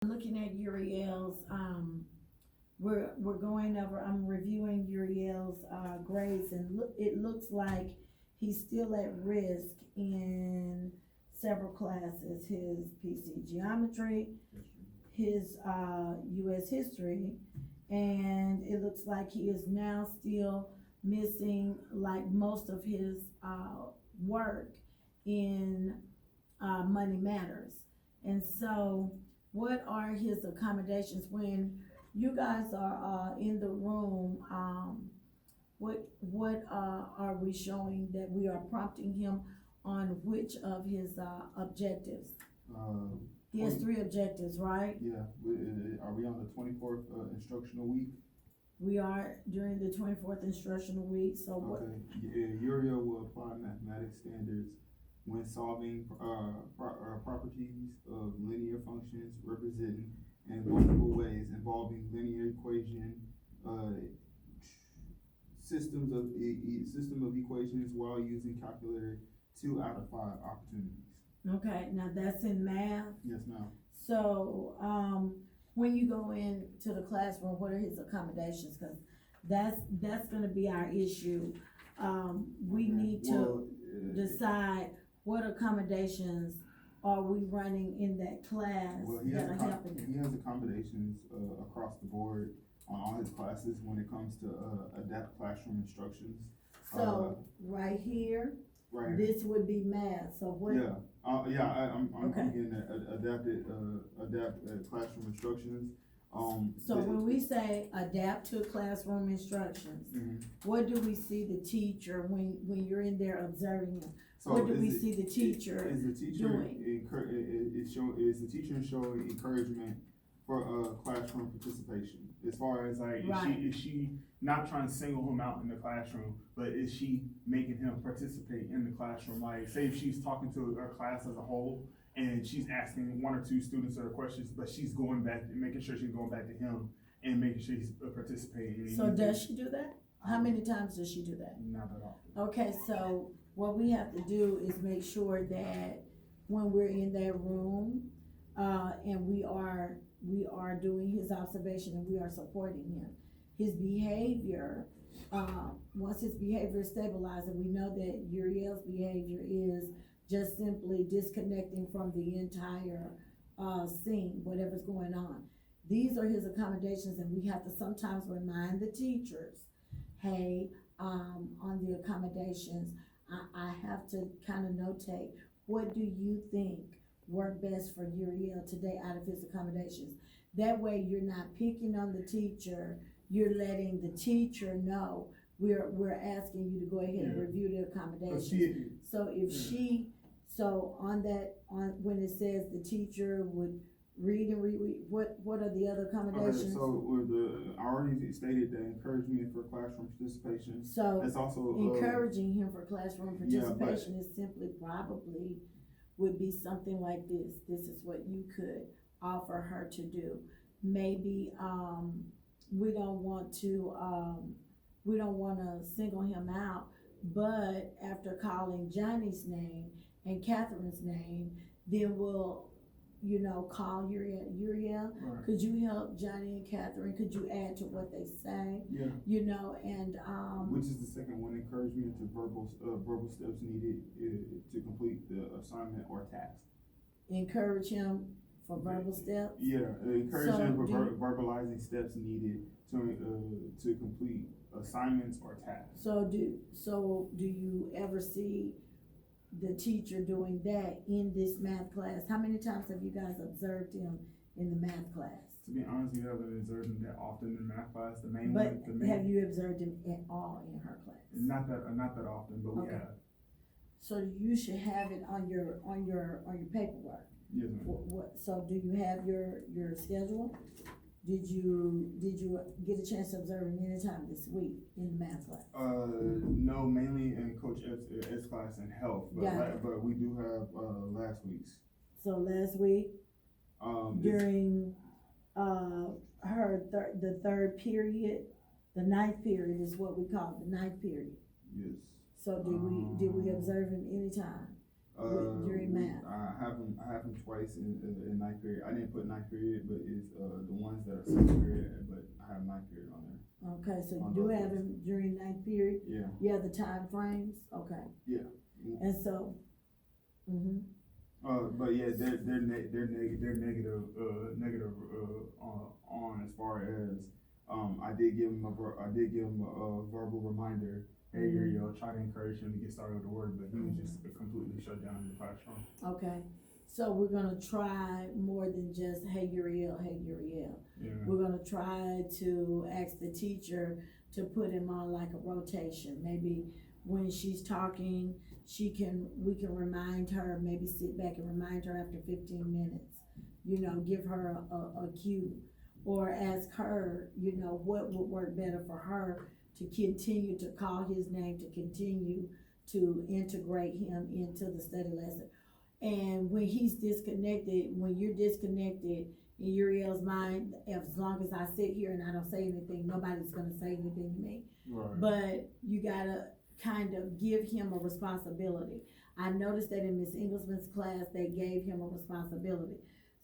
Looking at Uriel's, we're going over, I'm reviewing Uriel's, grades, and it looks like he's still at risk in several classes, his PC geometry, his, US history, and it looks like he is now still missing like most of his, work in, Money Matters. And so, what are his accommodations when you guys are, in the room? What are we showing that we are prompting him on which of his, objectives? He has 3 objectives, right? Yeah, are we on the 24th instructional week? We are during the 24th instructional week, so what? Okay, yeah, Uriel will apply mathematics standards when solving properties of linear functions represented in multiple ways involving linear equation, system of equations while using calculator 2 out of 5 opportunities. Okay, now that's in math. Yes, ma'am. So, when you go into the classroom, what are his accommodations? Cause that's gonna be our issue. We Okay. need to decide what accommodations are we running in that class Well, that are helping him. he has accommodations across the board on all his classes when it comes to adapt classroom instructions. So, right here, Right. this would be math, so what? Yeah, I'm Okay. getting adapt classroom instructions. So when we say adapt to classroom instructions, Mhm. what do we see the teacher, when you're in there observing him? So What do is we it- see the teacher Is the teacher doing? is the teacher showing encouragement for classroom participation? As far as like, Right. Is she not trying to single him out in the classroom, but is she making him participate in the classroom? Like, say if she's talking to her class as a whole, and she's asking 1 or 2 students her questions, but she's going back and making sure she's going back to him and making sure he's participating. So does she do that? How many times does she do that? Not at all. Okay, so what we have to do is make sure that when we're in that room, and we are doing his observation and we are supporting him, his behavior, once his behavior is stabilized, and we know that Uriel's behavior is just simply disconnecting from the entire, scene, whatever's going on. These are his accommodations, and we have to sometimes remind the teachers, hey, on the accommodations, I have to kind of notate, what do you think worked best for Uriel today out of his accommodations? That way you're not picking on the teacher, you're letting the teacher know, we're asking you to go ahead and Yeah. review the But accommodations. So if when it says the teacher would read and reread, what are the other Okay, accommodations? so I already stated that encouragement for classroom participation. So That's also encouraging him for classroom Yeah, but- participation is simply probably would be something like this. This is what you could offer her to do. Maybe, we don't want to single him out, but after calling Johnny's name and Catherine's name, then we'll, call Uriel. Right. Could you help Johnny and Catherine? Could you add to what they say? Yeah. And, Which is the second one, encouragement to verbal steps needed to complete the assignment or task. encourage him for verbal steps? Yeah, encouragement for So verbalizing steps needed to complete assignments or tasks. So do you ever see the teacher doing that in this math class? How many times have you guys observed him in the math class? To be honest, we haven't observed him that often in math class. But have you observed him at all in her class? Not that often, but we Okay. have. So you should have it on your paperwork. Yes, ma'am. So do you have your schedule? Did you get a chance to observe him anytime this week in the math class? No, mainly in Coach Ed's class in health, but we do have last week's. So last week, during, the third period, the ninth period is what we call the ninth period. Yes. So did we observe him anytime? during math? I have them twice in ninth period. I didn't put ninth period, but it's, the ones that are sixth period, but I have ninth period on there. Okay, so you On do those have him during ninth period? Yeah. You have the time frames? Okay. Yeah. And so, But yeah, they're negative, on as far as, I did give him a verbal reminder. Hey, Uriel, try to encourage him to get started with the word, but he was just completely shut down in the classroom. okay, so we're gonna try more than just, hey Uriel, hey Uriel. Yeah. We're gonna try to ask the teacher to put him on like a rotation. Maybe when she's talking, we can remind her, maybe sit back and remind her after 15 minutes. You know, give her a cue, or ask her, you know, what would work better for her to continue to call his name, to continue to integrate him into the study lesson. And when he's disconnected, when you're disconnected in Uriel's mind, as long as I sit here and I don't say anything, nobody's gonna say anything to me. Right. But you gotta kind of give him a responsibility. I noticed that in Miss Englishman's class, they gave him a responsibility.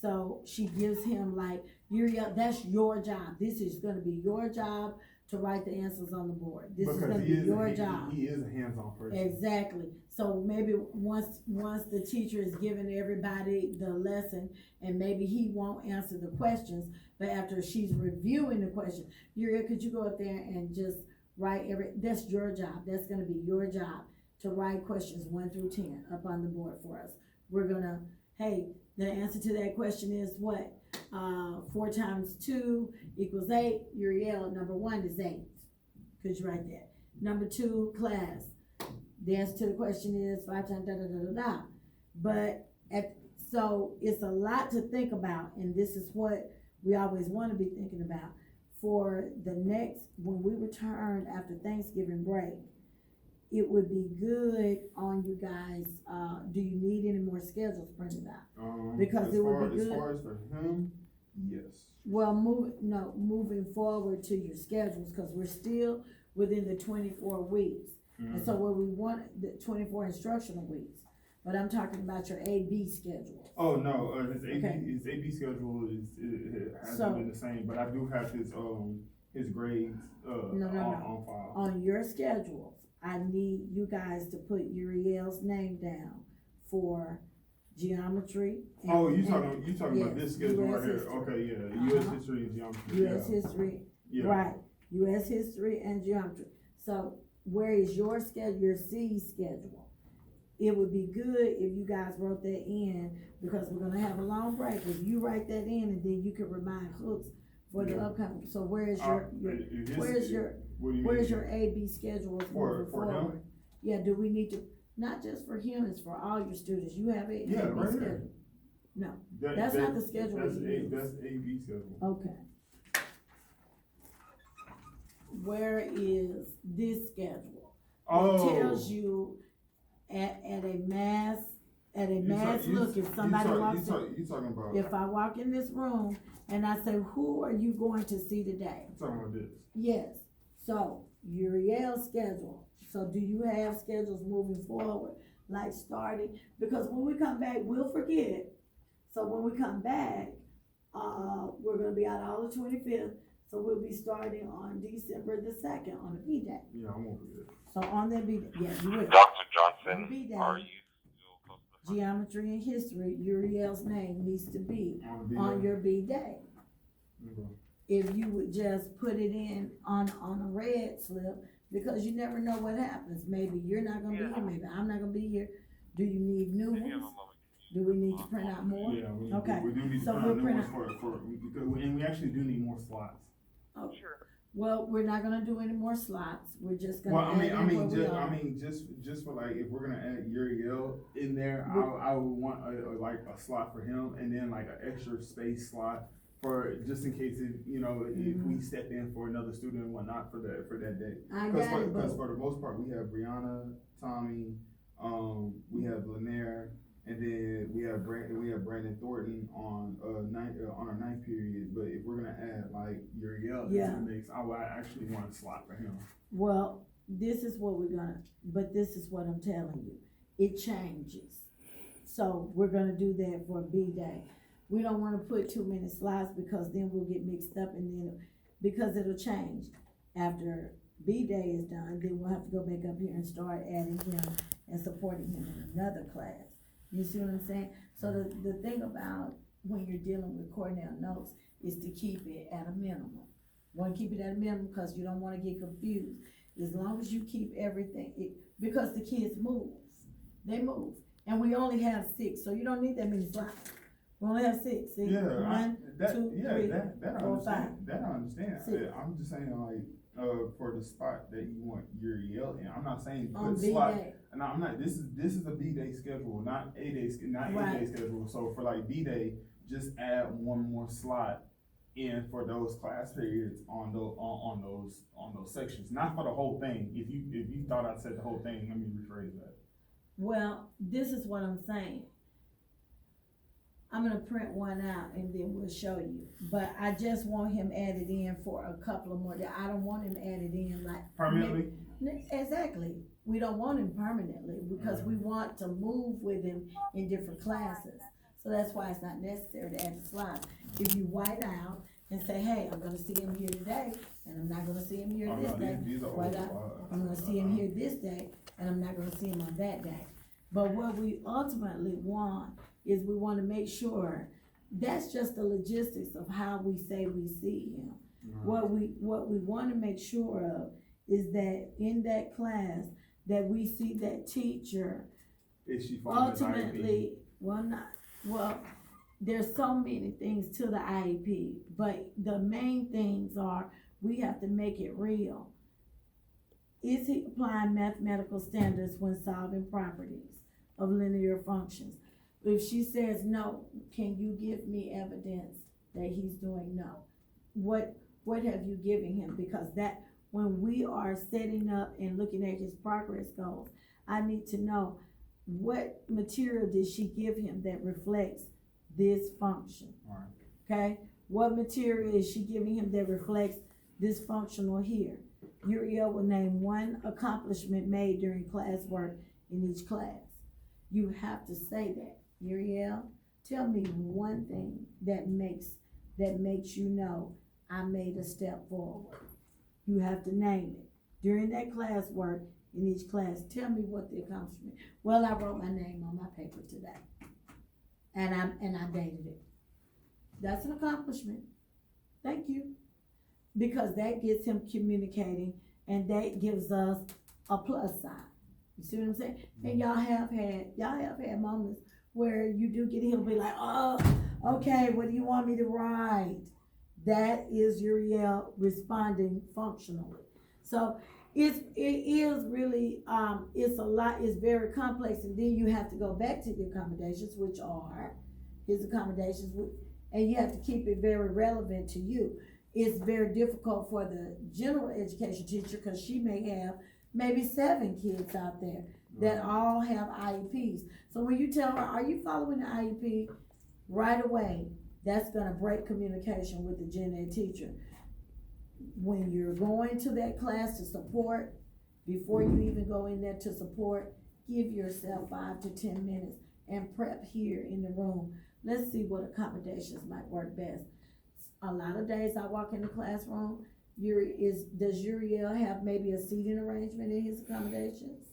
So she gives him like, Uriel, that's your job. This is gonna be your job to write the answers on the board. This is gonna be your job. He is a hands-on person. Exactly. So maybe once the teacher is giving everybody the lesson, and maybe he won't answer the questions, but after she's reviewing the question, Uriel, could you go up there and just write that's your job. That's gonna be your job to write questions 1 through 10 up on the board for us. We're gonna, hey, the answer to that question is what? 4 times 2 equals 8. Uriel, number 1 is 8. Could you write that? Number 2, class. The answer to the question is 5 times da da da da da. But so it's a lot to think about, and this is what we always want to be thinking about for the next, when we return after Thanksgiving break. It would be good on you guys, do you need any more schedules printed out? Because it would be good. As far as for him, yes. Well, moving forward to your schedules, cause we're still within the 24 weeks. And so what we want, the 24 instructional weeks, but I'm talking about your AB schedule. Oh, no, his Okay. AB schedule hasn't been the same, but I do have his grades, No. on file. On your schedules, I need you guys to put Uriel's name down for geometry. Oh, you talking about this schedule US right here? history. Okay, yeah, US history and geometry. US history, Yeah. right, US history and geometry. So where is your schedule, your C schedule? It would be good if you guys wrote that in, because we're gonna have a long break. If you write that in, and then you can remind Hooks for the upcoming, so where's your AB schedule moving for him? forward? Yeah, do we need to, not just for him, it's for all your students, you have a Yeah, AB right here. schedule? No, that's not the schedule we use. That's AB schedule. Okay. Where is this schedule? Oh. It tells you at a mass look, if somebody walks in, You talking about? if I walk in this room and I say, who are you going to see today? I'm talking about this. Yes, so Uriel's schedule. So do you have schedules moving forward, like starting, because when we come back, we'll forget. So when we come back, we're gonna be out all the 25th, so we'll be starting on December the 2nd on the B day. Yeah, I'm over it. So on that B, yeah, you will. Dr. Johnson, B-Day, are you still close to the geometry and history, Uriel's name needs to be On the B on day? your B day. Okay. If you would just put it in on a red slip, because you never know what happens. Maybe you're not gonna be here, maybe I'm not gonna be here. Do you need new Maybe have a ones? moment. Do we need to print out more? Yeah, we Okay, do need to so print we'll out new print ones and we actually do need more slots. Oh, Sure. well, we're not gonna do any more slots. We're just gonna Well, add in where we are. just for like, if we're gonna add Uriel in there, I would want a slot for him, and then like an extra space slot for, just in case if we step in for another student and whatnot for that day. I got it, Because but for the most part, we have Brianna, Tommy, we have Lanier, and then we have Brandon Thornton on our ninth period. But if we're gonna add like Uriel into Yeah. the mix, I would actually want a slot for him. well, this is what we're gonna, but this is what I'm telling you. It changes. So we're gonna do that for B day. We don't wanna put too many slides because then we'll get mixed up and then, because it'll change. After B day is done, then we'll have to go back up here and start adding him and supporting him in another class. You see what I'm saying? So the thing about when you're dealing with Cornell notes is to keep it at a minimum. Wanna keep it at a minimum because you don't wanna get confused. As long as you keep everything, because the kids move, they move. And we only have 6, so you don't need that many slides. We only have 6, see? Yeah, One, that, two, yeah, three, that I four, understand, five. that I understand. Six. I'm just saying like, for the spot that you want Uriel in, I'm not saying On put B slot. day. No, I'm not, this is a B day schedule, not A day, not A Right. day schedule, so for like B day, just add one more slot in for those class periods on those sections, not for the whole thing. If you thought I said the whole thing, let me rephrase that. Well, this is what I'm saying. I'm gonna print one out and then we'll show you. But I just want him added in for a couple of more, I don't want him added in like. Permanently? Exactly. We don't want him permanently because we want to move with him in different classes. So that's why it's not necessary to add the slide. If you white out and say, hey, I'm gonna see him here today, and I'm not gonna see him here Oh, this no, day. these are White old out, slides. I'm gonna see him here this day, and I'm not gonna see him on that day. But what we ultimately want is we wanna make sure, that's just the logistics of how we say we see him. What we wanna make sure of is that in that class, that we see that teacher Is she following his IEP? ultimately, there's so many things to the IEP, but the main things are, we have to make it real. Is he applying mathematical standards when solving properties of linear functions? If she says no, can you give me evidence that he's doing no? What have you given him? Because that, when we are setting up and looking at his progress goals, I need to know what material did she give him that reflects this function? Alright. Okay, what material is she giving him that reflects this functional here? Uriel will name one accomplishment made during classwork in each class. You have to say that. Uriel, tell me one thing that makes you know I made a step forward. You have to name it. During that classwork in each class, tell me what the accomplishment. Well, I wrote my name on my paper today. And I dated it. That's an accomplishment. Thank you. Because that gets him communicating and that gives us a plus sign. You see what I'm saying? And y'all have had moments where you do get, he'll be like, oh, okay, what do you want me to write? That is Uriel responding functionally. So it is really, it's very complex, and then you have to go back to the accommodations, which are his accommodations, and you have to keep it very relevant to you. It's very difficult for the general education teacher, cause she may have maybe 7 kids out there that all have IEPs. So when you tell her, are you following the IEP? Right away, that's gonna break communication with the gen ed teacher. When you're going to that class to support, before you even go in there to support, give yourself 5 to 10 minutes and prep here in the room. Let's see what accommodations might work best. A lot of days I walk in the classroom, does Uriel have maybe a seating arrangement in his accommodations?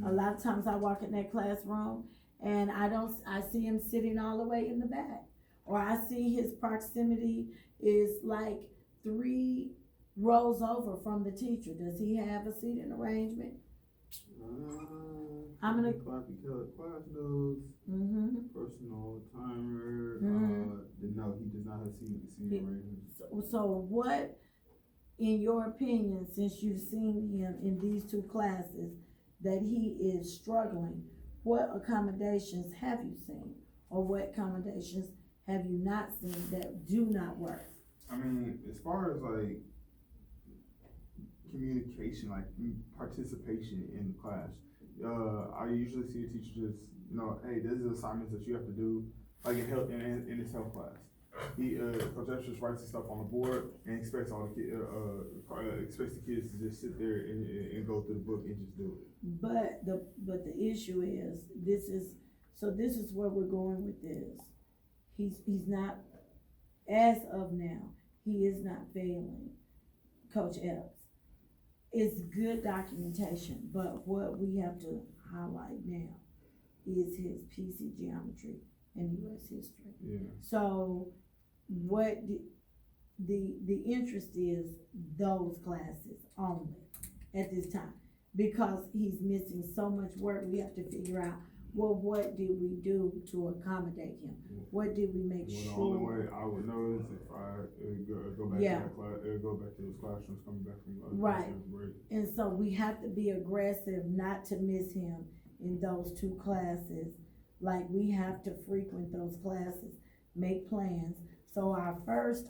A lot of times I walk in that classroom and I see him sitting all the way in the back. Or I see his proximity is like 3 rows over from the teacher. Does he have a seating arrangement? I'm gonna. Class notes, personal timer, no, he does not have seating arrangements. So what, in your opinion, since you've seen him in these 2 classes, that he is struggling, what accommodations have you seen? Or what accommodations have you not seen that do not work? I mean, as far as like communication, like participation in class, I usually see a teacher just, hey, this is assignments that you have to do, like in health, in his health class. Coach Epps just writes the stuff on the board and expects all the expects the kids to just sit there and go through the book and just do it. But the issue is, this is So this is where we're going with this. He's not, as of now, he is not failing Coach Epps. It's good documentation, but what we have to highlight now is his PC geometry and US history. Yeah. So what the interest is those classes only at this time. Because he's missing so much work, we have to figure out, well, what did we do to accommodate him? What did we make Well, sure? the only way I would know is if I go back Yeah. to that class, go back to those classrooms coming back from Right. Thanksgiving break. And so we have to be aggressive not to miss him in those two classes. Like, we have to frequent those classes, make plans. So our first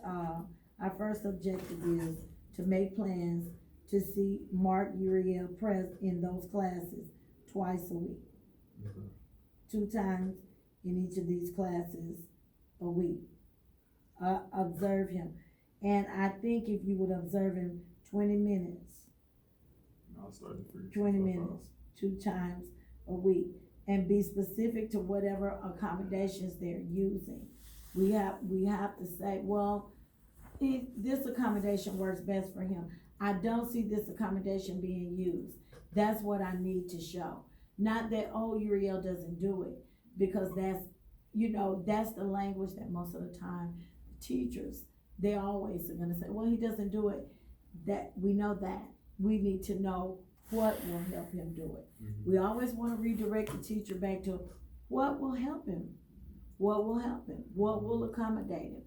objective is to make plans to see Mark Uriel present in those classes twice a week. Okay. 2 times in each of these classes a week. Observe him. And I think if you would observe him 20 minutes, I'll start to figure 20 some stuff minutes, 2 times a week, and be specific to whatever accommodations they're using. We have to say, well, this accommodation works best for him. I don't see this accommodation being used. That's what I need to show. Not that, oh, Uriel doesn't do it, because that's the language that most of the time teachers, they always are gonna say, well, he doesn't do it. That, we know that. We need to know what will help him do it. Mm-hmm. We always wanna redirect the teacher back to what will help him? What will help him? What will accommodate him?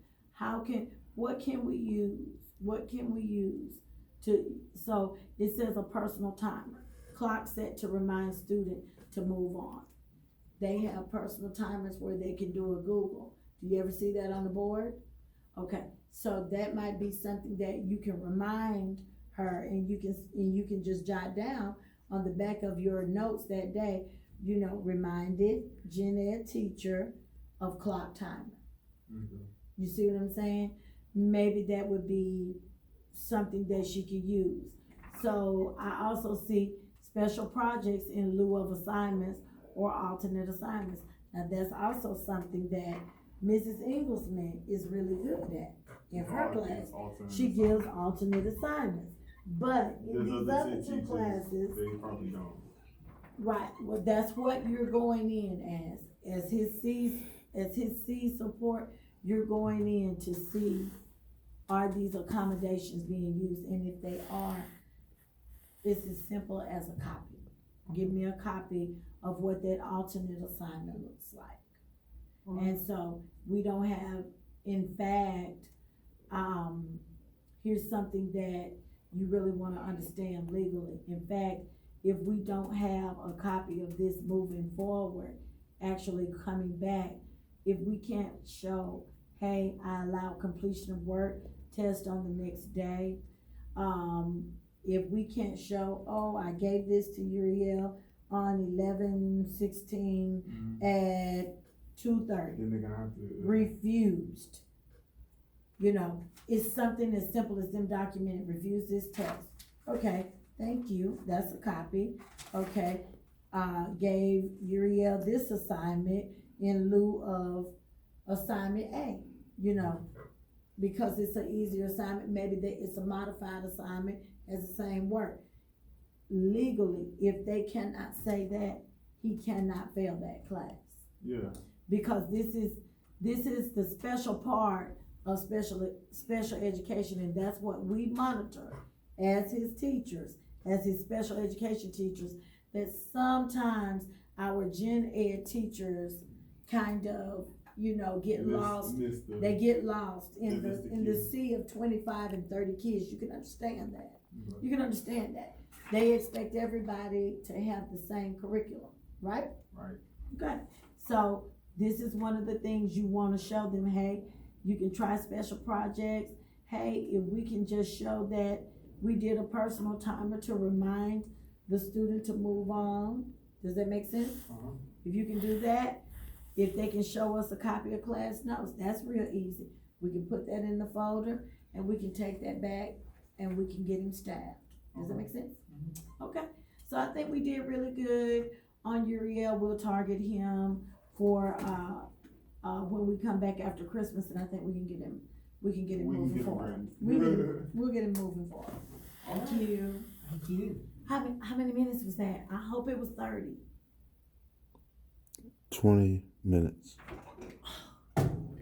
What can we use? What can we use so it says a personal timer. Clock set to remind student to move on. They have personal timers where they can do a Google. Do you ever see that on the board? Okay, so that might be something that you can remind her, and you can just jot down on the back of your notes that day, reminded gen ed teacher of clock timer. Okay. You see what I'm saying? Maybe that would be something that she could use. So I also see special projects in lieu of assignments or alternate assignments. Now that's also something that Mrs. Inglesman is really good at in her class. She gives alternate assignments. But in these other 2 classes, they probably don't. right, well, that's what you're going in as his C support, you're going in to see, are these accommodations being used, and if they are, it's as simple as a copy. Give me a copy of what that alternate assignment looks like. And so we don't have, in fact, here's something that you really wanna understand legally. In fact, if we don't have a copy of this moving forward, actually coming back, if we can't show, hey, I allow completion of work, test on the next day, if we can't show, oh, I gave this to Uriel on 11/16 at 2:30. Then they're gonna have to. Refused. It's something as simple as them documenting, refuse this test. Okay, thank you, that's a copy. Okay, gave Uriel this assignment in lieu of assignment A, because it's an easier assignment, maybe it's a modified assignment, has the same work. Legally, if they cannot say that, he cannot fail that class. Yeah. Because this is the special part of special education, and that's what we monitor as his teachers, as his special education teachers, that sometimes our gen ed teachers kind of, get lost. They get lost in the sea of 25 and 30 kids. You can understand that. Okay. You can understand that. They expect everybody to have the same curriculum, right? Right. Okay, so this is one of the things you wanna show them, hey, you can try special projects. Hey, if we can just show that we did a personal timer to remind the student to move on, does that make sense? Uh-huh. If you can do that, if they can show us a copy of class notes, that's real easy. We can put that in the folder, and we can take that back, and we can get him staffed. Does that make sense? Okay, so I think we did really good on Uriel. We'll target him for, when we come back after Christmas, and I think we can get him moving forward. We'll get him moving forward. Thank you. Thank you. How many minutes was that? I hope it was 30. 20 minutes.